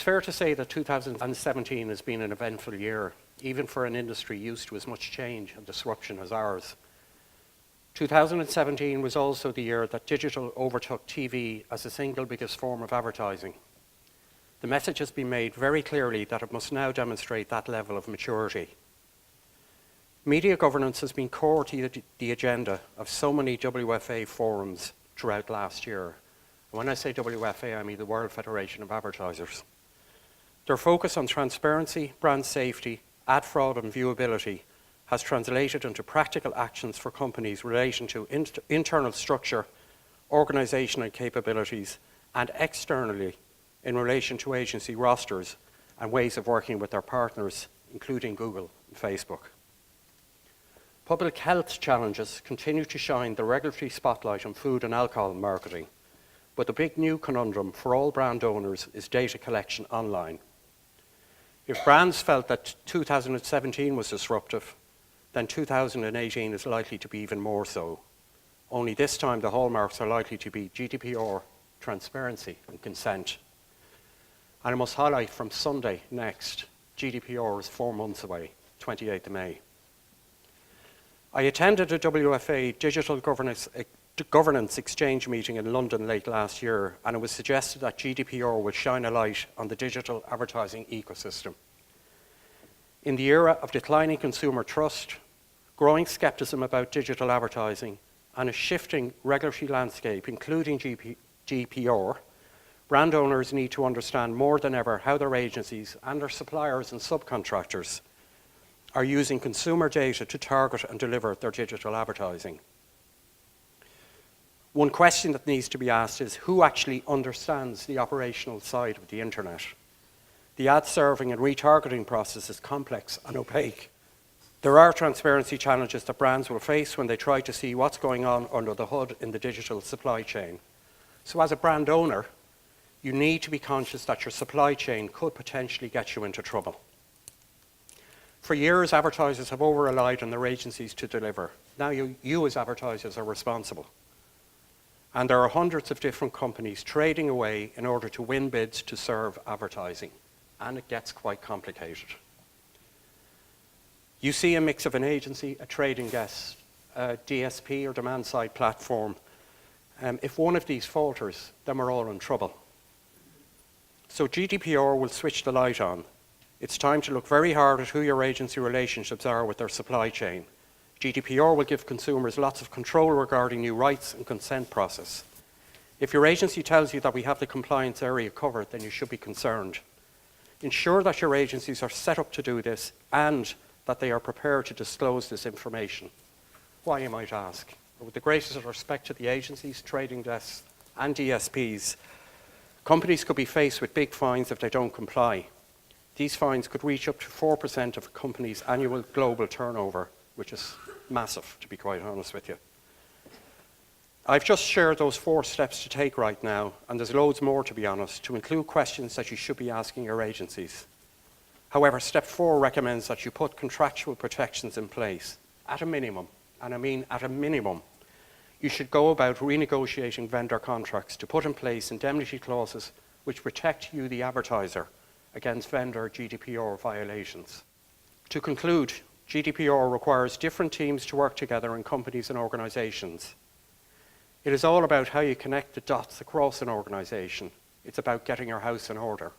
fair to say that 2017 has been an eventful year, even for an industry used to as much change and disruption as ours. 2017 was also the year that digital overtook TV as the single biggest form of advertising. The message has been made very clearly that it must now demonstrate that level of maturity. Media governance has been core to the agenda of so many WFA forums throughout last year. And when I say WFA, I mean the World Federation of Advertisers. Their focus on transparency, brand safety, ad fraud and viewability has translated into practical actions for companies relating to internal structure, organizational capabilities, and externally in relation to agency rosters and ways of working with their partners, including Google and Facebook. Public health challenges continue to shine the regulatory spotlight on food and alcohol marketing, but the big new conundrum for all brand owners is data collection online. If brands felt that 2017 was disruptive, then 2018 is likely to be even more so. Only this time the hallmarks are likely to be GDPR, transparency and consent. And I must highlight from Sunday next, GDPR is 4 months away, 28th of May. I attended a WFA Digital Governance Exchange meeting in London late last year, and it was suggested that GDPR would shine a light on the digital advertising ecosystem. In the era of declining consumer trust, growing skepticism about digital advertising, and a shifting regulatory landscape, including GDPR, brand owners need to understand more than ever how their agencies and their suppliers and subcontractors are using consumer data to target and deliver their digital advertising. One question that needs to be asked is who actually understands the operational side of the internet? The ad serving and retargeting process is complex and opaque. There are transparency challenges that brands will face when they try to see what's going on under the hood in the digital supply chain. So as a brand owner, you need to be conscious that your supply chain could potentially get you into trouble. For years, advertisers have over-relied on their agencies to deliver. Now you as advertisers are responsible. And there are hundreds of different companies trading away in order to win bids to serve advertising. And it gets quite complicated. You see a mix of an agency, a trading desk, a DSP or demand-side platform. If one of these falters, then we're all in trouble. So GDPR will switch the light on. It's time to look very hard at who your agency relationships are with their supply chain. GDPR will give consumers lots of control regarding new rights and consent process. If your agency tells you that we have the compliance area covered, then you should be concerned. Ensure that your agencies are set up to do this and that they are prepared to disclose this information. Why, you might ask? With the greatest of respect to the agencies, trading desks and DSPs, companies could be faced with big fines if they don't comply. These fines could reach up to 4% of a company's annual global turnover, which is massive, to be quite honest with you. I've just shared those 4 steps to take right now, and there's loads more, to be honest, to include questions that you should be asking your agencies. However, step 4 recommends that you put contractual protections in place, at a minimum, and I mean at a minimum. You should go about renegotiating vendor contracts to put in place indemnity clauses which protect you, the advertiser, against vendor GDPR violations. To conclude, GDPR requires different teams to work together in companies and organizations. It is all about how you connect the dots across an organization. It's about getting your house in order.